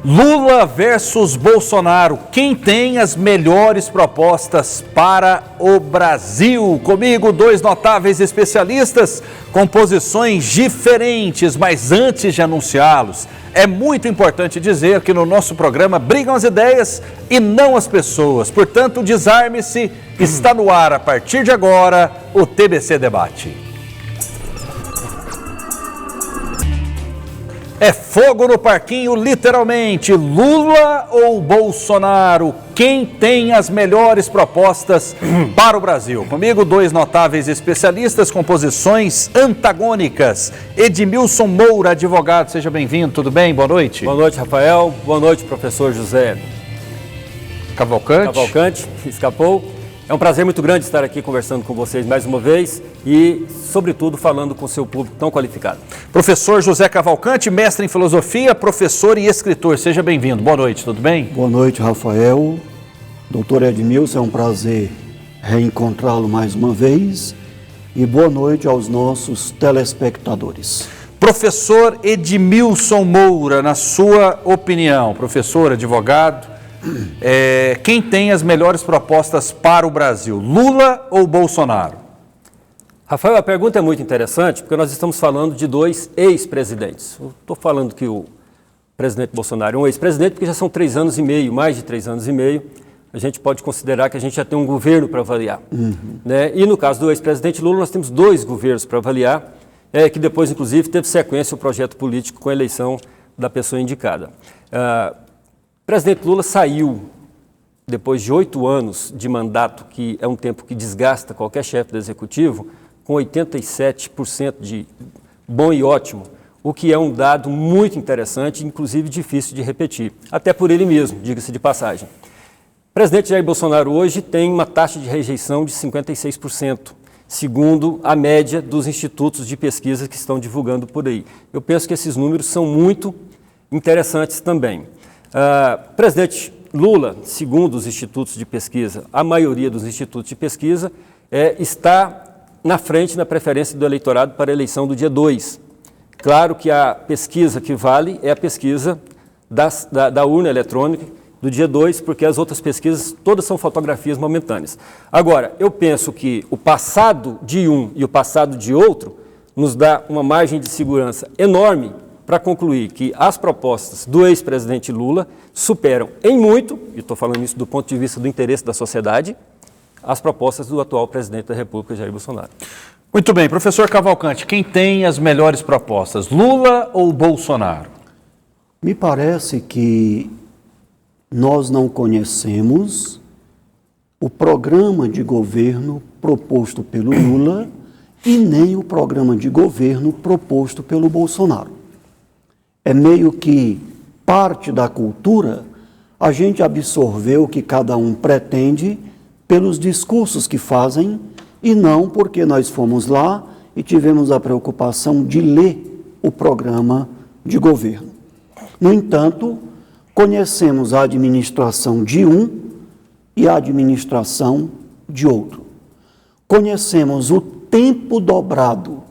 Lula versus Bolsonaro, quem tem as melhores propostas para o Brasil? Comigo, dois notáveis especialistas com posições diferentes, mas antes de anunciá-los, é muito importante dizer que no nosso programa brigam as ideias e não as pessoas. Portanto, desarme-se, está no ar a partir de agora o TBC Debate. É fogo no parquinho, literalmente. Lula ou Bolsonaro? Quem tem as melhores propostas para o Brasil? Comigo, dois notáveis especialistas com posições antagônicas. Edmilson Moura, advogado, seja bem-vindo, tudo bem? Boa noite. Boa noite, Rafael. Boa noite, professor José Cavalcante, escapou. É um prazer muito grande estar aqui conversando com vocês mais uma vez e, sobretudo, falando com o seu público tão qualificado. Professor José Cavalcante, mestre em filosofia, professor e escritor. Seja bem-vindo. Boa noite, tudo bem? Boa noite, Rafael. Doutor Edmilson, é um prazer reencontrá-lo mais uma vez. E boa noite aos nossos telespectadores. Professor Edmilson Moura, na sua opinião, professor, advogado, quem tem as melhores propostas para o Brasil, Lula ou Bolsonaro? Rafael, a pergunta é muito interessante porque nós estamos falando de dois ex-presidentes. Estou falando que o presidente Bolsonaro é um ex-presidente porque já são 3 anos e meio, mais de 3 anos e meio. A gente pode considerar que a gente já tem um governo para avaliar. Né? E no caso do ex-presidente Lula, nós temos 2 governos para avaliar, que depois, inclusive, teve sequência o projeto político com a eleição da pessoa indicada. O presidente Lula saiu, depois de 8 anos de mandato, que é um tempo que desgasta qualquer chefe do executivo, com 87% de bom e ótimo, o que é um dado muito interessante, inclusive difícil de repetir, até por ele mesmo, diga-se de passagem. O presidente Jair Bolsonaro hoje tem uma taxa de rejeição de 56%, segundo a média dos institutos de pesquisa que estão divulgando por aí. Eu penso que esses números são muito interessantes também. Presidente Lula, segundo os institutos de pesquisa, a maioria dos institutos de pesquisa está na frente na preferência do eleitorado para a eleição do dia 2. Claro que a pesquisa que vale é a pesquisa da urna eletrônica do dia 2, porque as outras pesquisas todas são fotografias momentâneas. Agora, eu penso que o passado de um e o passado de outro nos dá uma margem de segurança enorme para concluir que as propostas do ex-presidente Lula superam em muito, e estou falando isso do ponto de vista do interesse da sociedade, as propostas do atual presidente da República, Jair Bolsonaro. Muito bem, professor Cavalcante, quem tem as melhores propostas, Lula ou Bolsonaro? Me parece que nós não conhecemos o programa de governo proposto pelo Lula e nem o programa de governo proposto pelo Bolsonaro. É meio que parte da cultura a gente absorver o que cada um pretende pelos discursos que fazem e não porque nós fomos lá e tivemos a preocupação de ler o programa de governo. No entanto, conhecemos a administração de um e a administração de outro. Conhecemos o tempo dobrado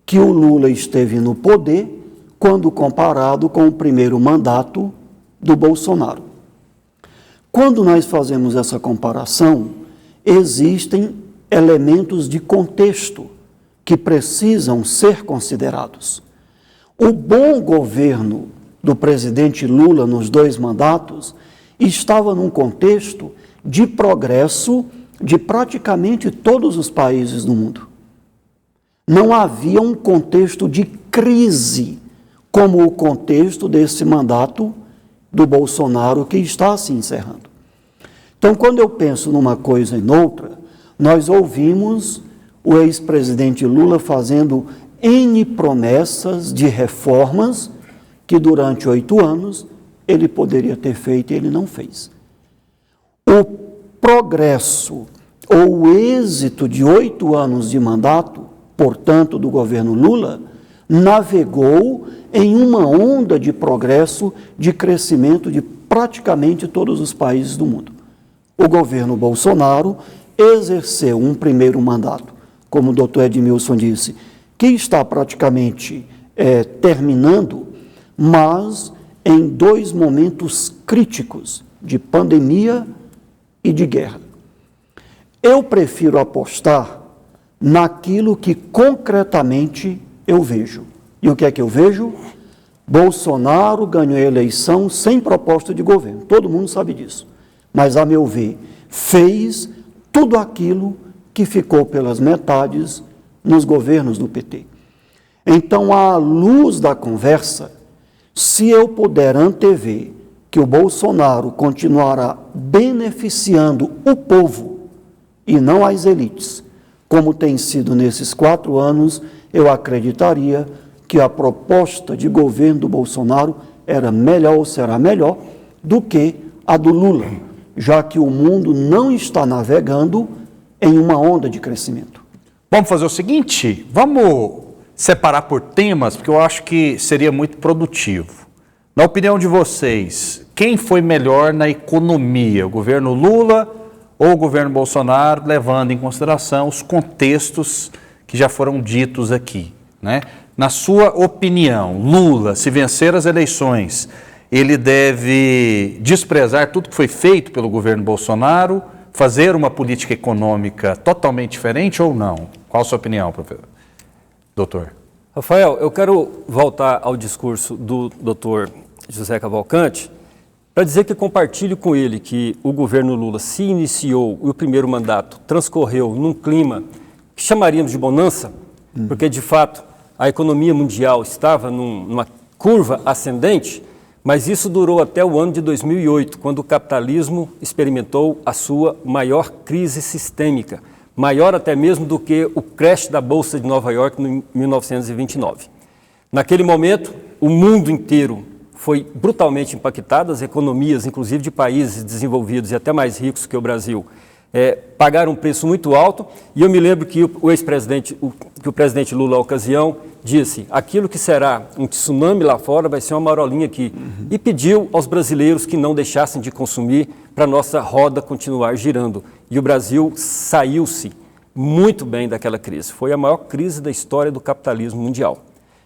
que o Lula esteve no poder quando comparado com o primeiro mandato do Bolsonaro. Quando nós fazemos essa comparação, existem elementos de contexto que precisam ser considerados. O bom governo do presidente Lula nos 2 mandatos estava num contexto de progresso de praticamente todos os países do mundo. Não havia um contexto de crise como o contexto desse mandato do Bolsonaro que está se encerrando. Então, quando eu penso numa coisa e noutra, nós ouvimos o ex-presidente Lula fazendo N promessas de reformas que durante 8 anos ele poderia ter feito e ele não fez. O progresso ou o êxito de 8 anos de mandato, portanto, do governo Lula, navegou em uma onda de progresso, de crescimento de praticamente todos os países do mundo. O governo Bolsonaro exerceu um primeiro mandato, como o doutor Edmilson disse, que está praticamente terminando, mas em 2 momentos críticos de pandemia e de guerra. Eu prefiro apostar naquilo que concretamente eu vejo. E o que é que eu vejo? Bolsonaro ganhou a eleição sem proposta de governo. Todo mundo sabe disso. Mas, a meu ver, fez tudo aquilo que ficou pelas metades nos governos do PT. Então, à luz da conversa, se eu puder antever que o Bolsonaro continuará beneficiando o povo e não as elites, como tem sido nesses 4 anos, eu acreditaria que a proposta de governo do Bolsonaro era melhor ou será melhor do que a do Lula, já que o mundo não está navegando em uma onda de crescimento. Vamos fazer o seguinte, vamos separar por temas, porque eu acho que seria muito produtivo. Na opinião de vocês, quem foi melhor na economia, o governo Lula ou o governo Bolsonaro, levando em consideração os contextos que já foram ditos aqui, né? Na sua opinião, Lula, se vencer as eleições, ele deve desprezar tudo que foi feito pelo governo Bolsonaro, fazer uma política econômica totalmente diferente ou não? Qual a sua opinião, professor? Doutor. Rafael, eu quero voltar ao discurso do doutor José Cavalcante para dizer que compartilho com ele que o governo Lula se iniciou e o primeiro mandato transcorreu num clima que chamaríamos de bonança, porque de fato a economia mundial estava numa curva ascendente, mas isso durou até o ano de 2008, quando o capitalismo experimentou a sua maior crise sistêmica, maior até mesmo do que o crash da Bolsa de Nova York em 1929. Naquele momento, o mundo inteiro foi brutalmente impactado, as economias, inclusive de países desenvolvidos e até mais ricos que o Brasil, pagaram um preço muito alto, e eu me lembro que o presidente Lula, à ocasião, disse: aquilo que será um tsunami lá fora vai ser uma marolinha aqui, e pediu aos brasileiros que não deixassem de consumir para a nossa roda continuar girando. E o Brasil saiu-se muito bem daquela crise. Foi a maior crise da história do capitalismo mundial.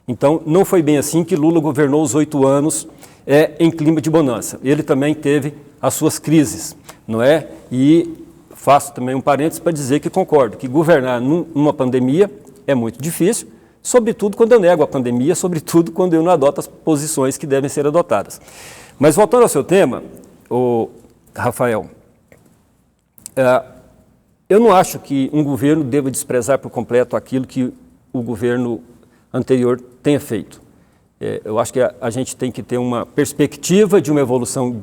Então, não foi bem assim que Lula governou os 8 anos em clima de bonança. Ele também teve as suas crises, não é? E faço também um parênteses para dizer que concordo que governar numa pandemia é muito difícil, sobretudo quando eu nego a pandemia, sobretudo quando eu não adoto as posições que devem ser adotadas. Mas voltando ao seu tema, Rafael, eu não acho que um governo deva desprezar por completo aquilo que o governo anterior tenha feito. Eu acho que a gente tem que ter uma perspectiva de uma evolução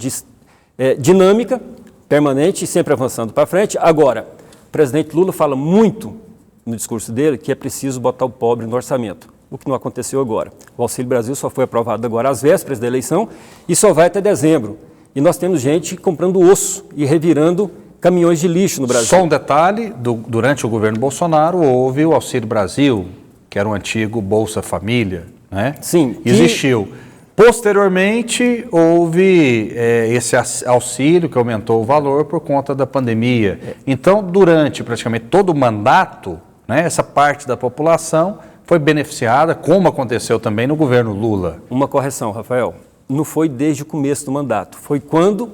dinâmica, permanente e sempre avançando para frente. Agora, o presidente Lula fala muito no discurso dele que é preciso botar o pobre no orçamento, o que não aconteceu agora. O Auxílio Brasil só foi aprovado agora às vésperas da eleição e só vai até dezembro. E nós temos gente comprando osso e revirando caminhões de lixo no Brasil. Só um detalhe, durante o governo Bolsonaro houve o Auxílio Brasil, que era o antigo Bolsa Família, né? Sim. Existiu. Posteriormente, houve esse auxílio que aumentou o valor por conta da pandemia. Então, durante praticamente todo o mandato, né, essa parte da população foi beneficiada, como aconteceu também no governo Lula. Uma correção, Rafael. Não foi desde o começo do mandato, foi quando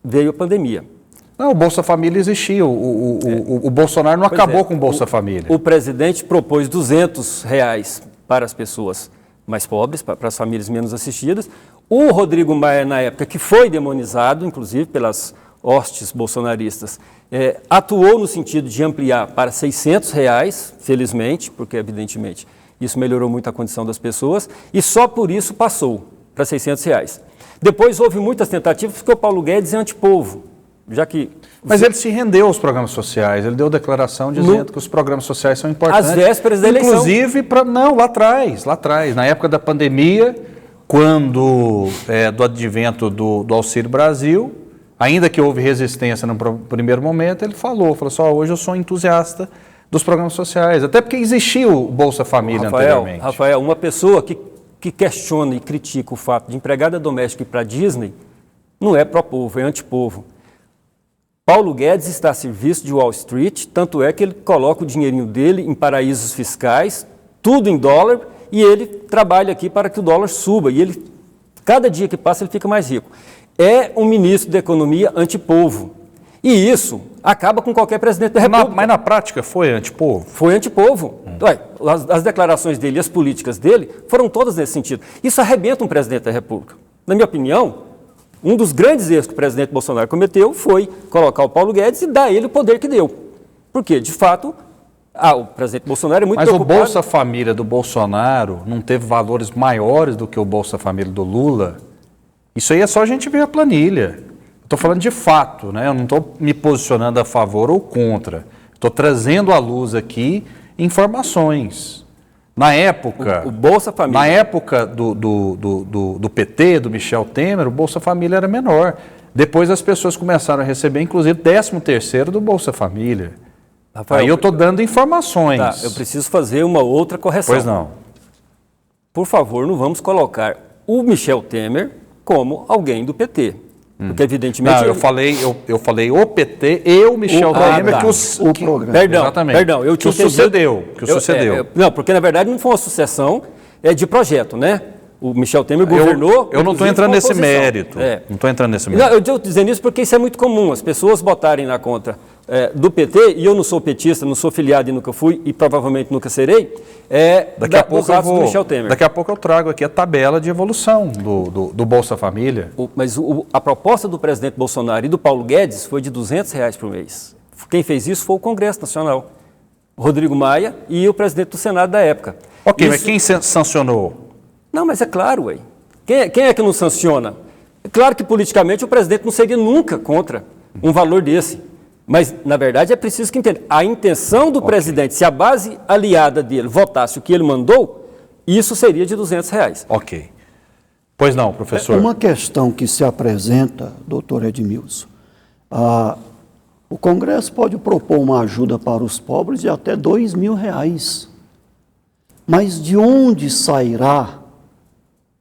veio a pandemia. Não, o Bolsa Família existiu. O Bolsonaro não acabou com o Bolsa Família. O presidente propôs R$200 para as pessoas mais pobres, para as famílias menos assistidas. O Rodrigo Maia, na época, que foi demonizado, inclusive pelas hostes bolsonaristas, atuou no sentido de ampliar para R$600, felizmente, porque, evidentemente, isso melhorou muito a condição das pessoas, e só por isso passou para R$600. Depois houve muitas tentativas, porque o Paulo Guedes é antipovo, já que... Mas ele se rendeu aos programas sociais, ele deu declaração dizendo que os programas sociais são importantes. Às vésperas da eleição. Inclusive, lá atrás, na época da pandemia, quando do advento do Auxílio Brasil, ainda que houve resistência no primeiro momento, ele falou só, hoje eu sou entusiasta dos programas sociais, até porque existiu o Bolsa Família anteriormente. Rafael, uma pessoa que questiona e critica o fato de empregada doméstica ir para a Disney, não é pró-povo, é antipovo. Paulo Guedes está a serviço de Wall Street, tanto é que ele coloca o dinheirinho dele em paraísos fiscais, tudo em dólar, e ele trabalha aqui para que o dólar suba. E ele Cada dia que passa ele fica mais rico. É um ministro da Economia antipovo. E isso acaba com qualquer presidente da República. Mas na prática foi antipovo? Foi antipovo. As declarações dele e as políticas dele foram todas nesse sentido. Isso arrebenta um presidente da República. Na minha opinião, um dos grandes erros que o presidente Bolsonaro cometeu foi colocar o Paulo Guedes e dar a ele o poder que deu. Porque, de fato, o presidente Bolsonaro é muito preocupado. Mas o Bolsa Família do Bolsonaro não teve valores maiores do que o Bolsa Família do Lula? Isso aí é só a gente ver a planilha. Estou falando de fato, né? Eu não estou me posicionando a favor ou contra. Estou trazendo à luz aqui informações. Na época, o Bolsa Família. Na época do PT, do Michel Temer, o Bolsa Família era menor. Depois as pessoas começaram a receber, inclusive, 13º do Bolsa Família. Rafael, aí eu estou dando informações. Tá, eu preciso fazer uma outra correção. Pois não. Por favor, não vamos colocar o Michel Temer como alguém do PT. Porque, evidentemente... Não, eu falei o PT e o Michel Temer, o programa. Perdão, eu te entendi. Sucedeu. Não, porque na verdade não foi uma sucessão de projeto, né? O Michel Temer governou... Eu não estou entrando nesse mérito. Não estou entrando nesse mérito. Não, eu estou dizendo isso porque isso é muito comum, as pessoas botarem na conta do PT, e eu não sou petista, não sou filiado e nunca fui, e provavelmente nunca serei, do Michel Temer. Daqui a pouco eu trago aqui a tabela de evolução do Bolsa Família. Mas a proposta do presidente Bolsonaro e do Paulo Guedes foi de R$200 por mês. Quem fez isso foi o Congresso Nacional, Rodrigo Maia e o presidente do Senado da época. Ok, mas quem sancionou? Não, mas é claro, ué. Quem é que não sanciona? É claro que politicamente o presidente não seria nunca contra um valor desse. Mas, na verdade, é preciso que entenda. A intenção do presidente, se a base aliada dele votasse o que ele mandou, isso seria de R$200. Ok. Pois não, professor. Uma questão que se apresenta, doutor Edmilson, o Congresso pode propor uma ajuda para os pobres de até R$2.000. Mas de onde sairá,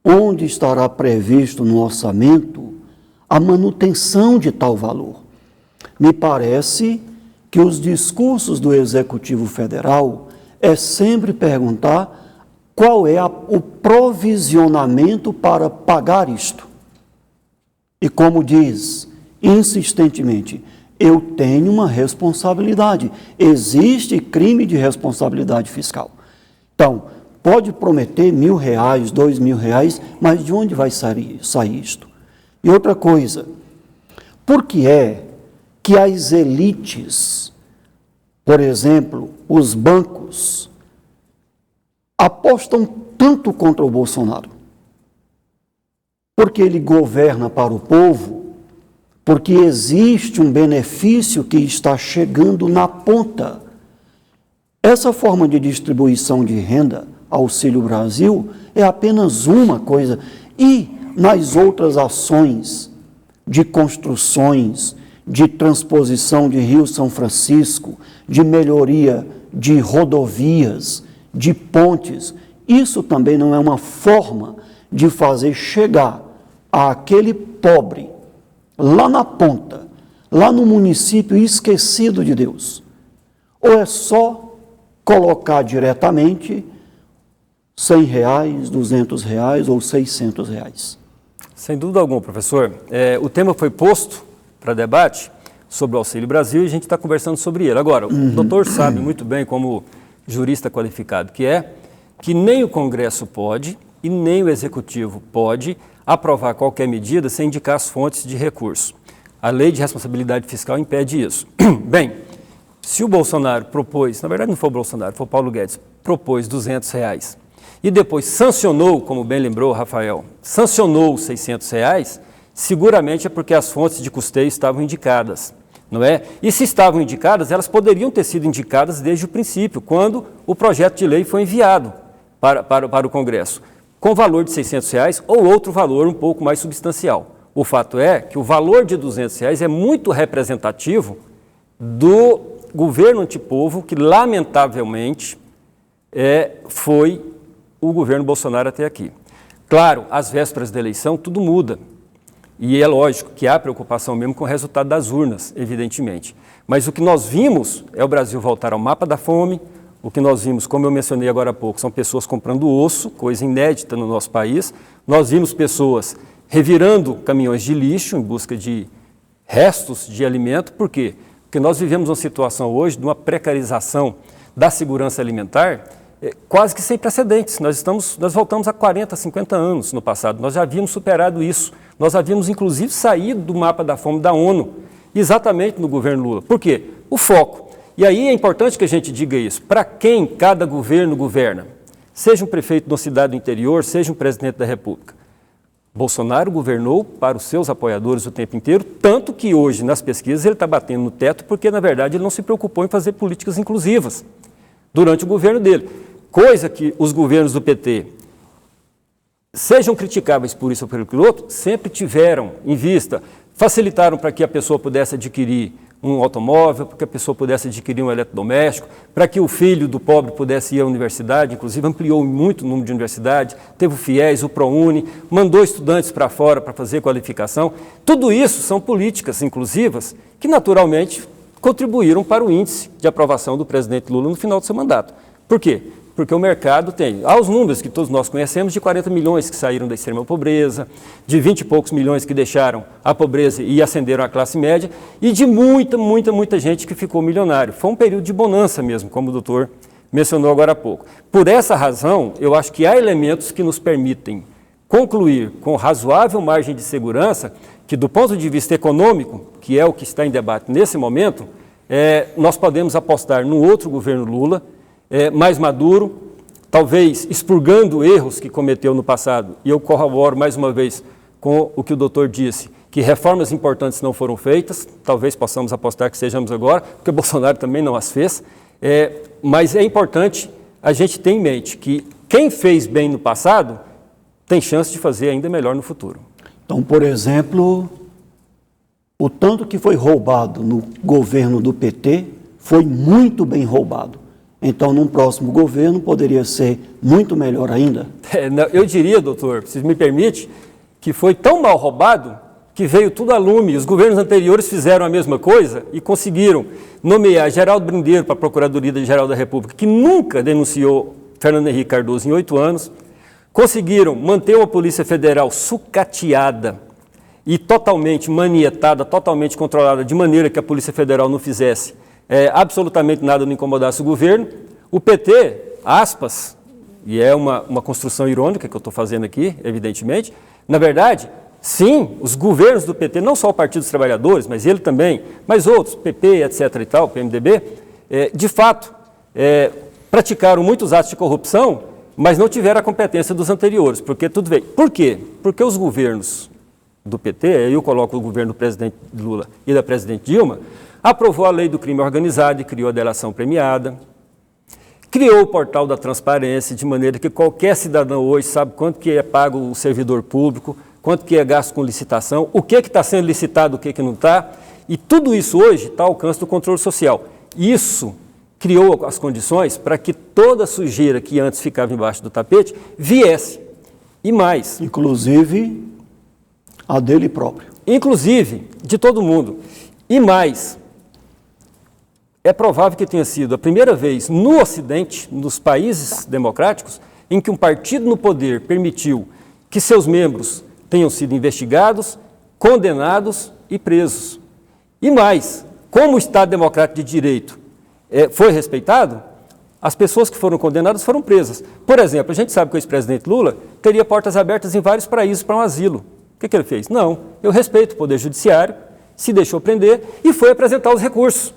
onde estará previsto no orçamento a manutenção de tal valor? Me parece que os discursos do Executivo Federal é sempre perguntar qual é o provisionamento para pagar isto. E como diz insistentemente, eu tenho uma responsabilidade, existe crime de responsabilidade fiscal. Então, pode prometer R$1.000, R$2.000, mas de onde vai sair isto? E outra coisa, por que é que as elites, por exemplo, os bancos, apostam tanto contra o Bolsonaro? Porque ele governa para o povo, porque existe um benefício que está chegando na ponta. Essa forma de distribuição de renda, Auxílio Brasil, é apenas uma coisa. E nas outras ações de construções, de transposição de Rio São Francisco, de melhoria de rodovias, de pontes, isso também não é uma forma de fazer chegar àquele pobre, lá na ponta, lá no município esquecido de Deus? Ou é só colocar diretamente R$100, R$200 ou R$600? Sem dúvida alguma, professor. O tema foi posto para debate sobre o Auxílio Brasil e a gente está conversando sobre ele. Agora, o doutor sabe muito bem, como jurista qualificado que nem o Congresso pode e nem o Executivo pode aprovar qualquer medida sem indicar as fontes de recurso. A Lei de Responsabilidade Fiscal impede isso. Bem, se o Bolsonaro propôs, na verdade não foi o Bolsonaro, foi o Paulo Guedes, propôs R$200 e depois sancionou, como bem lembrou o Rafael, sancionou os R$600, seguramente é porque as fontes de custeio estavam indicadas, não é? E se estavam indicadas, elas poderiam ter sido indicadas desde o princípio, quando o projeto de lei foi enviado para o Congresso, com valor de R$600 ou outro valor um pouco mais substancial. O fato é que o valor de R$200 é muito representativo do governo antipovo, que lamentavelmente foi o governo Bolsonaro até aqui. Claro, às vésperas da eleição tudo muda. E é lógico que há preocupação mesmo com o resultado das urnas, evidentemente. Mas o que nós vimos é o Brasil voltar ao mapa da fome, o que nós vimos, como eu mencionei agora há pouco, são pessoas comprando osso, coisa inédita no nosso país. Nós vimos pessoas revirando caminhões de lixo em busca de restos de alimento. Por quê? Porque nós vivemos uma situação hoje de uma precarização da segurança alimentar quase que sem precedentes. Nós voltamos a 40, 50 anos no passado. Nós já havíamos superado isso. Nós havíamos, inclusive, saído do mapa da fome da ONU, exatamente no governo Lula. Por quê? O foco. E aí é importante que a gente diga isso. Para quem cada governo governa? Seja um prefeito de uma cidade do interior, seja um presidente da República. Bolsonaro governou para os seus apoiadores o tempo inteiro, tanto que hoje, nas pesquisas, ele está batendo no teto porque, na verdade, ele não se preocupou em fazer políticas inclusivas durante o governo dele. Coisa que os governos do PT, sejam criticáveis por isso ou por aquilo outro, sempre tiveram em vista, facilitaram para que a pessoa pudesse adquirir um automóvel, para que a pessoa pudesse adquirir um eletrodoméstico, para que o filho do pobre pudesse ir à universidade, inclusive ampliou muito o número de universidades, teve o FIES, o ProUni, mandou estudantes para fora para fazer qualificação. Tudo isso são políticas inclusivas que naturalmente contribuíram para o índice de aprovação do presidente Lula no final do seu mandato. Por quê? Porque o mercado tem, há os números que todos nós conhecemos, de 40 milhões que saíram da extrema pobreza, de 20 e poucos milhões que deixaram a pobreza e ascenderam à classe média, e de muita gente que ficou milionário. Foi um período de bonança mesmo, como o doutor mencionou agora há pouco. Por essa razão, eu acho que há elementos que nos permitem concluir com razoável margem de segurança que, do ponto de vista econômico, que é o que está em debate nesse momento, nós podemos apostar num outro governo Lula, mais maduro, talvez expurgando erros que cometeu no passado. E eu corroboro mais uma vez com o que o doutor disse, que reformas importantes não foram feitas, talvez possamos apostar que sejamos agora, porque Bolsonaro também não as fez, mas é importante a gente ter em mente que quem fez bem no passado tem chance de fazer ainda melhor no futuro. Então, por exemplo, o tanto que foi roubado no governo do PT foi muito bem roubado. Então, num próximo governo, poderia ser muito melhor ainda? Eu diria, doutor, se me permite, que foi tão mal roubado que veio tudo a lume. Os governos anteriores fizeram a mesma coisa e conseguiram nomear Geraldo Brindeiro para a Procuradoria-Geral da República, que nunca denunciou Fernando Henrique Cardoso em 8 anos. Conseguiram manter uma Polícia Federal sucateada e totalmente manietada, totalmente controlada, de maneira que a Polícia Federal não fizesse absolutamente nada, não incomodasse o governo. O PT, aspas, e é uma construção irônica que eu estou fazendo aqui, evidentemente, na verdade, sim, os governos do PT, não só o Partido dos Trabalhadores, mas ele também, mas outros, PP, etc. e tal, PMDB, de fato, praticaram muitos atos de corrupção, mas não tiveram a competência dos anteriores, porque tudo veio. Por quê? Porque os governos do PT, aí eu coloco o governo do presidente Lula e da presidente Dilma, aprovou a lei do crime organizado e criou a delação premiada, criou o portal da transparência, de maneira que qualquer cidadão hoje sabe quanto que é pago o servidor público, quanto que é gasto com licitação, o que está sendo licitado, o que não está, e tudo isso hoje está ao alcance do controle social. Isso criou as condições para que toda a sujeira que antes ficava embaixo do tapete viesse, e mais. Inclusive a dele próprio. Inclusive de todo mundo. E mais, é provável que tenha sido a primeira vez no Ocidente, nos países democráticos, em que um partido no poder permitiu que seus membros tenham sido investigados, condenados e presos. E mais, como o Estado Democrático de Direito foi respeitado, as pessoas que foram condenadas foram presas. Por exemplo, a gente sabe que o ex-presidente Lula teria portas abertas em vários países para um asilo. O que ele fez? Não, eu respeito o Poder Judiciário, se deixou prender e foi apresentar os recursos,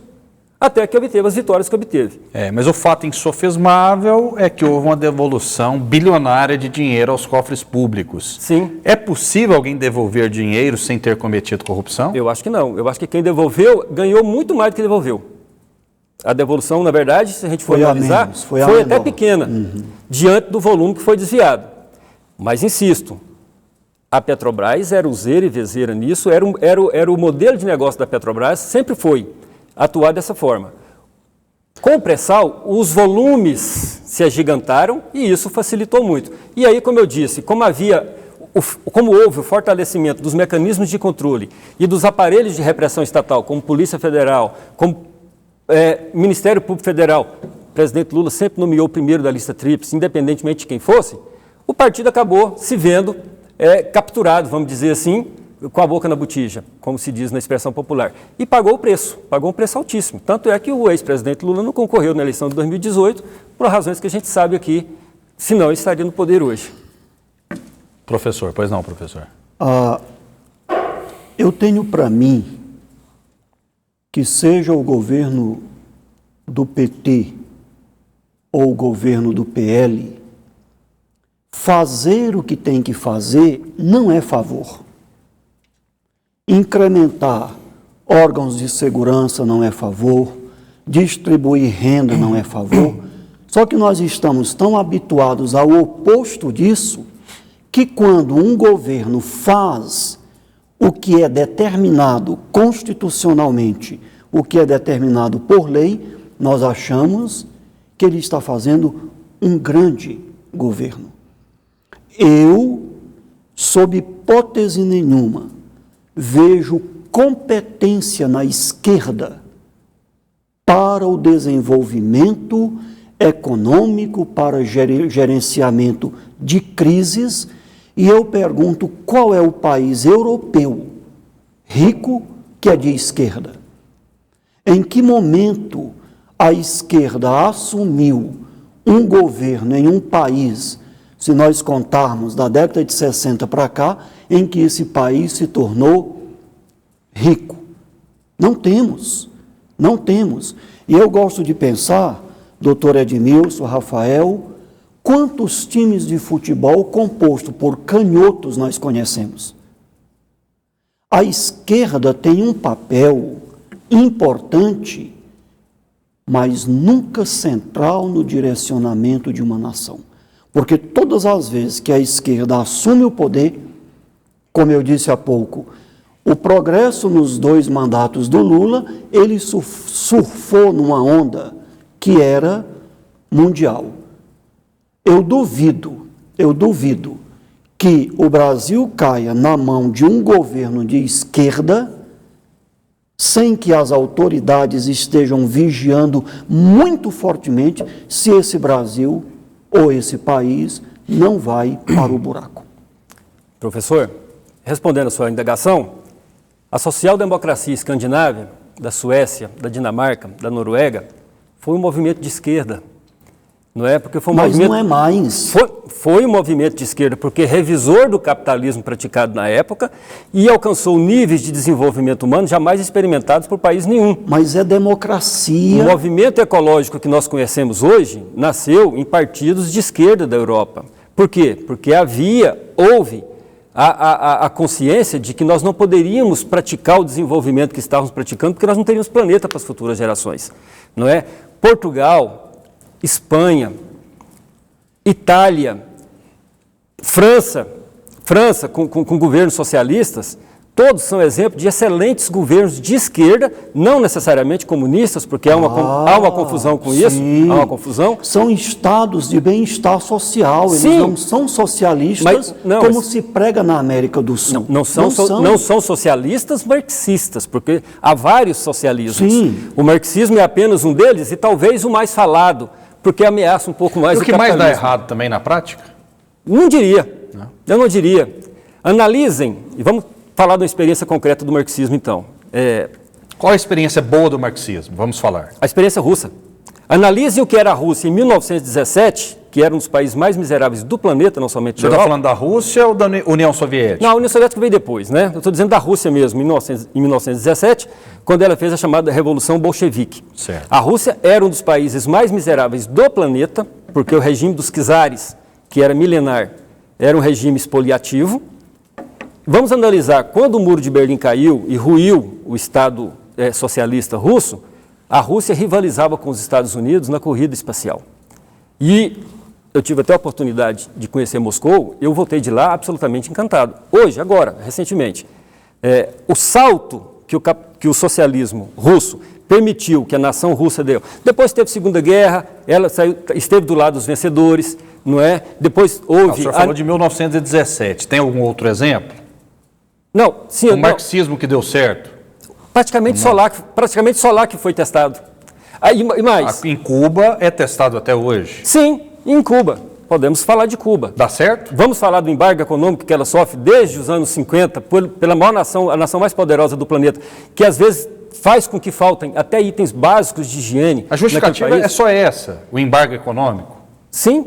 até que obteve as vitórias que obteve. Mas o fato insofismável é que houve uma devolução bilionária de dinheiro aos cofres públicos. Sim. É possível alguém devolver dinheiro sem ter cometido corrupção? Eu acho que não. Eu acho que quem devolveu ganhou muito mais do que devolveu. A devolução, na verdade, se a gente for analisar, foi até pequena, diante do volume que foi desviado. Mas, insisto, a Petrobras era useira e vezeira nisso, era o modelo de negócio da Petrobras, sempre foi atuar dessa forma. Com o pré-sal, os volumes se agigantaram e isso facilitou muito. E aí, como eu disse, como houve o fortalecimento dos mecanismos de controle e dos aparelhos de repressão estatal, como Polícia Federal, como Ministério Público Federal, presidente Lula sempre nomeou o primeiro da lista tríplice, independentemente de quem fosse, o partido acabou se vendo capturado, vamos dizer assim, com a boca na botija, como se diz na expressão popular. E pagou um preço altíssimo. Tanto é que o ex-presidente Lula não concorreu na eleição de 2018, por razões que a gente sabe aqui, senão ele estaria no poder hoje. Professor, pois não, professor? Eu tenho para mim que seja o governo do PT ou o governo do PL, fazer o que tem que fazer não é favor. Incrementar órgãos de segurança não é favor, distribuir renda não é favor. Só que nós estamos tão habituados ao oposto disso, que quando um governo faz o que é determinado constitucionalmente, o que é determinado por lei, nós achamos que ele está fazendo um grande governo. Eu, sob hipótese nenhuma, vejo competência na esquerda para o desenvolvimento econômico, para gerenciamento de crises, e eu pergunto qual é o país europeu rico que é de esquerda? Em que momento a esquerda assumiu um governo em um país, se nós contarmos da década de 60 para cá, em que esse país se tornou rico? Não temos. E eu gosto de pensar, doutor Edmilson, Rafael, quantos times de futebol composto por canhotos nós conhecemos? A esquerda tem um papel importante, mas nunca central no direcionamento de uma nação. Porque todas as vezes que a esquerda assume o poder, como eu disse há pouco, o progresso nos 2 mandatos do Lula, ele surfou numa onda que era mundial. Eu duvido que o Brasil caia na mão de um governo de esquerda sem que as autoridades estejam vigiando muito fortemente se esse Brasil ou esse país não vai para o buraco. Professor, respondendo a sua indagação, a social-democracia escandinava, da Suécia, da Dinamarca, da Noruega, foi um movimento de esquerda. Não é? Porque foi um Mas movimento, não é mais. Foi um movimento de esquerda, porque revisor do capitalismo praticado na época e alcançou níveis de desenvolvimento humano jamais experimentados por país nenhum. Mas é democracia. O movimento ecológico que nós conhecemos hoje nasceu em partidos de esquerda da Europa. Por quê? Porque houve a consciência de que nós não poderíamos praticar o desenvolvimento que estávamos praticando, porque nós não teríamos planeta para as futuras gerações. Não é? Portugal, Espanha, Itália, França com governos socialistas, todos são exemplos de excelentes governos de esquerda, não necessariamente comunistas, porque há uma confusão com isso, há uma confusão. São estados de bem-estar social, eles não são socialistas, como se prega na América do Sul. Não são socialistas marxistas, porque há vários socialismos. Sim. O marxismo é apenas um deles e talvez o mais falado, porque ameaça um pouco mais o capitalismo. O que mais dá errado também na prática? Não diria. Eu não diria. Analisem, e vamos falar da experiência concreta do marxismo, então. Qual a experiência boa do marxismo? Vamos falar. A experiência russa. Analise o que era a Rússia em 1917, que era um dos países mais miseráveis do planeta, não somente da Europa. Você está falando da Rússia ou da União Soviética? Não, a União Soviética veio depois, né? Eu estou dizendo da Rússia mesmo, em 1917, quando ela fez a chamada Revolução Bolchevique. Certo. A Rússia era um dos países mais miseráveis do planeta, porque o regime dos czares, que era milenar, era um regime expoliativo. Vamos analisar, quando o Muro de Berlim caiu e ruiu o Estado socialista russo, a Rússia rivalizava com os Estados Unidos na corrida espacial. E eu tive até a oportunidade de conhecer Moscou, eu voltei de lá absolutamente encantado. Hoje, agora, recentemente, o salto que o socialismo russo permitiu, que a nação russa deu. Depois teve Segunda Guerra, ela esteve do lado dos vencedores, não é? Depois houve... O senhor falou de 1917, tem algum outro exemplo? Não, sim. O marxismo que deu certo? Praticamente só lá que foi testado. E mais? Em Cuba é testado até hoje. Sim, em Cuba. Podemos falar de Cuba. Dá certo? Vamos falar do embargo econômico que ela sofre desde os anos 50, pela maior nação, a nação mais poderosa do planeta, que às vezes faz com que faltem até itens básicos de higiene. A justificativa é só essa, o embargo econômico? Sim.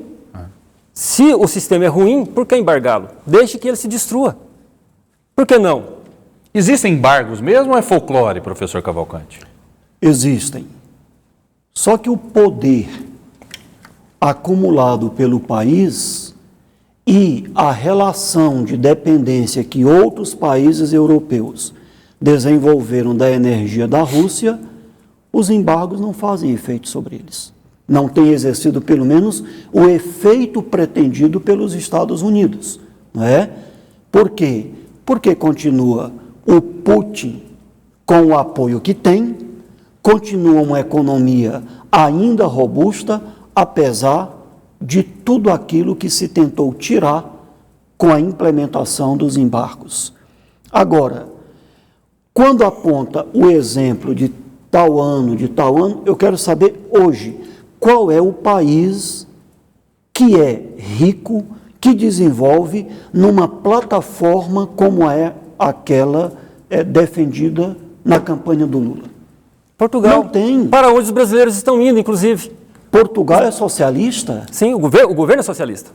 Se o sistema é ruim, por que embargá-lo? Deixe que ele se destrua. Por que não? Existem embargos mesmo ou é folclore, professor Cavalcante? Existem. Só que o poder acumulado pelo país e a relação de dependência que outros países europeus desenvolveram da energia da Rússia, os embargos não fazem efeito sobre eles. Não tem exercido, pelo menos, o efeito pretendido pelos Estados Unidos. Não é? Por quê? Porque continua o Putin com o apoio que tem, continua uma economia ainda robusta, apesar de tudo aquilo que se tentou tirar com a implementação dos embargos. Agora, quando aponta o exemplo de tal ano, eu quero saber hoje qual é o país que é rico, que desenvolve numa plataforma como é aquela defendida na campanha do Lula. Portugal. Não tem. Para onde os brasileiros estão indo, inclusive. Portugal é socialista? Sim, o governo é socialista.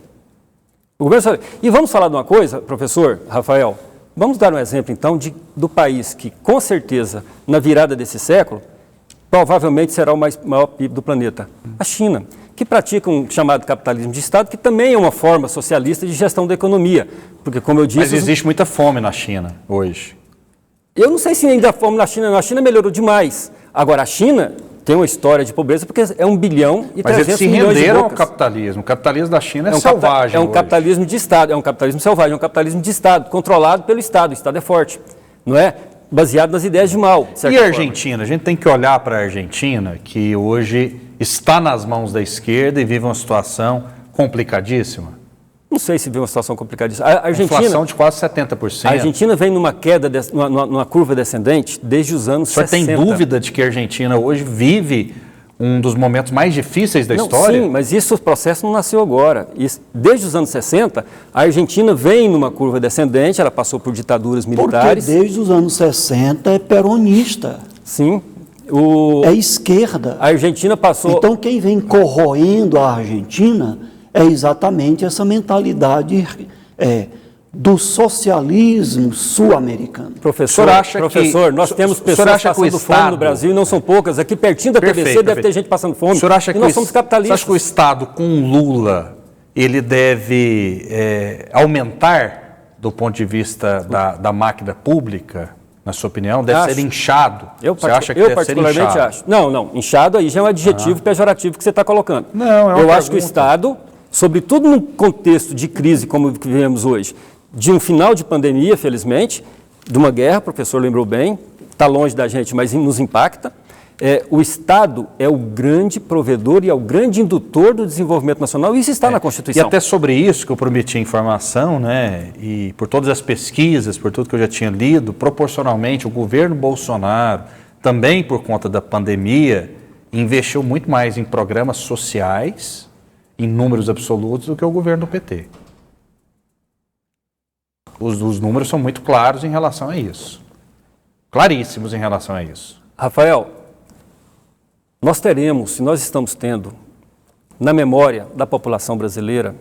E vamos falar de uma coisa, professor Rafael? Vamos dar um exemplo, então, do país que, com certeza, na virada desse século, provavelmente será o maior PIB do planeta. A China, que pratica um chamado capitalismo de Estado, que também é uma forma socialista de gestão da economia. Porque, como eu disse... Mas existe muita fome na China hoje. Eu não sei se ainda há fome na China, não. A China melhorou demais. Agora, a China tem uma história de pobreza porque é 1 bilhão e 300 milhões de bocas. Mas eles se renderam ao capitalismo. O capitalismo da China é selvagem. É um capitalismo de Estado, é um capitalismo selvagem, é um capitalismo de Estado, controlado pelo Estado. O Estado é forte, não é? Baseado nas ideias de mal. E a Argentina? A gente tem que olhar para a Argentina, que hoje está nas mãos da esquerda e vive uma situação complicadíssima. Não sei se vive uma situação complicadíssima. A Argentina, inflação de quase 70%. A Argentina vem numa queda, numa curva descendente desde os anos 60. Você tem dúvida de que a Argentina hoje vive um dos momentos mais difíceis da história? Sim, mas o processo não nasceu agora. Desde os anos 60, a Argentina vem numa curva descendente, ela passou por ditaduras militares. Porque desde os anos 60 é peronista. Sim. É esquerda. A Argentina passou... Então quem vem corroendo a Argentina é exatamente essa mentalidade do socialismo sul-americano. Professor, nós temos pessoas passando fome no Brasil e não são poucas. Aqui pertinho da TBC deve ter gente passando fome. E nós somos capitalistas. Você acha que o Estado com Lula ele deve aumentar do ponto de vista da máquina pública? Na sua opinião, deve ser inchado? Você acha que deve ser inchado? Acho. Não, inchado aí já é um adjetivo pejorativo que você está colocando. Eu acho que o Estado, sobretudo num contexto de crise como vivemos hoje, de um final de pandemia, felizmente, de uma guerra, o professor lembrou bem, está longe da gente, mas nos impacta. O Estado é o grande provedor e é o grande indutor do desenvolvimento nacional, e isso está na Constituição. E até sobre isso que eu prometi informação, né, e por todas as pesquisas, por tudo que eu já tinha lido, proporcionalmente o governo Bolsonaro, também por conta da pandemia, investiu muito mais em programas sociais, em números absolutos, do que o governo do PT. Os números são muito claros em relação a isso. Claríssimos em relação a isso. Rafael, nós teremos, se nós estamos tendo na memória da população brasileira,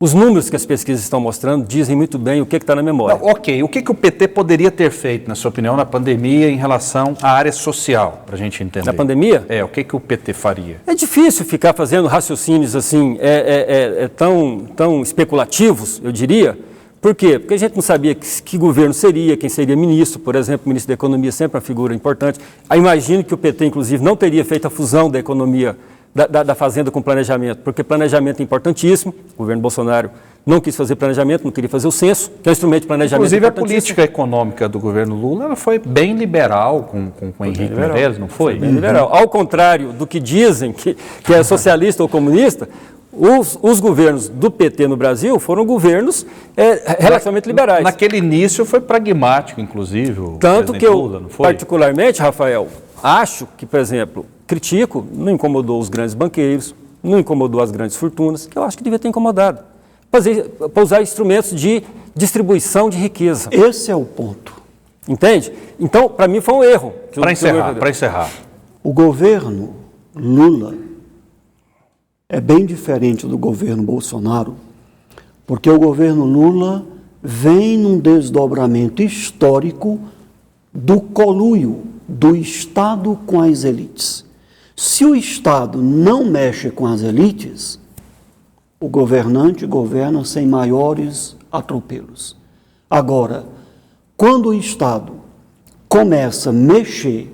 os números que as pesquisas estão mostrando dizem muito bem o que está na memória. Não, ok, o que o PT poderia ter feito, na sua opinião, na pandemia em relação à área social, para a gente entender? Na pandemia? O que o PT faria? É difícil ficar fazendo raciocínios assim, tão especulativos, eu diria. Por quê? Porque a gente não sabia que governo seria, quem seria ministro, por exemplo, o ministro da Economia sempre é uma figura importante. Imagino que o PT, inclusive, não teria feito a fusão da economia, da Fazenda com planejamento, porque planejamento é importantíssimo. O governo Bolsonaro não quis fazer planejamento, não queria fazer o censo, que é um instrumento de planejamento. Inclusive, a política econômica do governo Lula ela foi bem liberal com o Henrique Meirelles, não foi? Bem liberal. Ao contrário do que dizem que é socialista ou comunista, os governos do PT no Brasil foram governos relativamente liberais. Naquele início foi pragmático, inclusive, o tanto que Lula, não foi? Particularmente, Rafael, acho que, por exemplo, critico, não incomodou os grandes banqueiros, não incomodou as grandes fortunas, que eu acho que devia ter incomodado. Para usar instrumentos de distribuição de riqueza. Esse é o ponto. Entende? Então, para mim, foi um erro. Para encerrar. O governo Lula é bem diferente do governo Bolsonaro, porque o governo Lula vem num desdobramento histórico do conluio do Estado com as elites. Se o Estado não mexe com as elites, o governante governa sem maiores atropelos. Agora, quando o Estado começa a mexer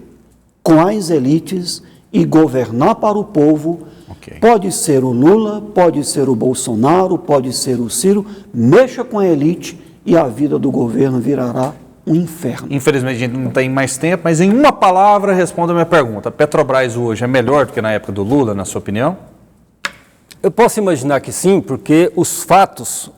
com as elites e governar para o povo, pode ser o Lula, pode ser o Bolsonaro, pode ser o Ciro, mexa com a elite e a vida do governo virará um inferno. Infelizmente a gente não tem mais tempo, mas em uma palavra responda a minha pergunta. A Petrobras hoje é melhor do que na época do Lula, na sua opinião? Eu posso imaginar que sim, porque os fatos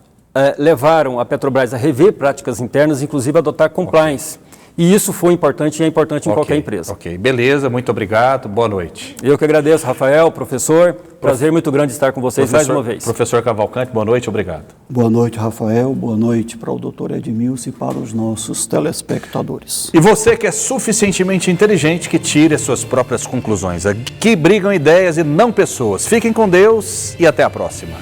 levaram a Petrobras a rever práticas internas, inclusive a adotar compliance. E isso foi importante e é importante em qualquer empresa. Ok, beleza, muito obrigado, boa noite. Eu que agradeço, Rafael, professor, prazer muito grande estar com vocês mais uma vez. Professor Cavalcante, boa noite, obrigado. Boa noite, Rafael, boa noite para o doutor Edmilson e para os nossos telespectadores. E você que é suficientemente inteligente, que tire as suas próprias conclusões. Aqui brigam ideias e não pessoas. Fiquem com Deus e até a próxima.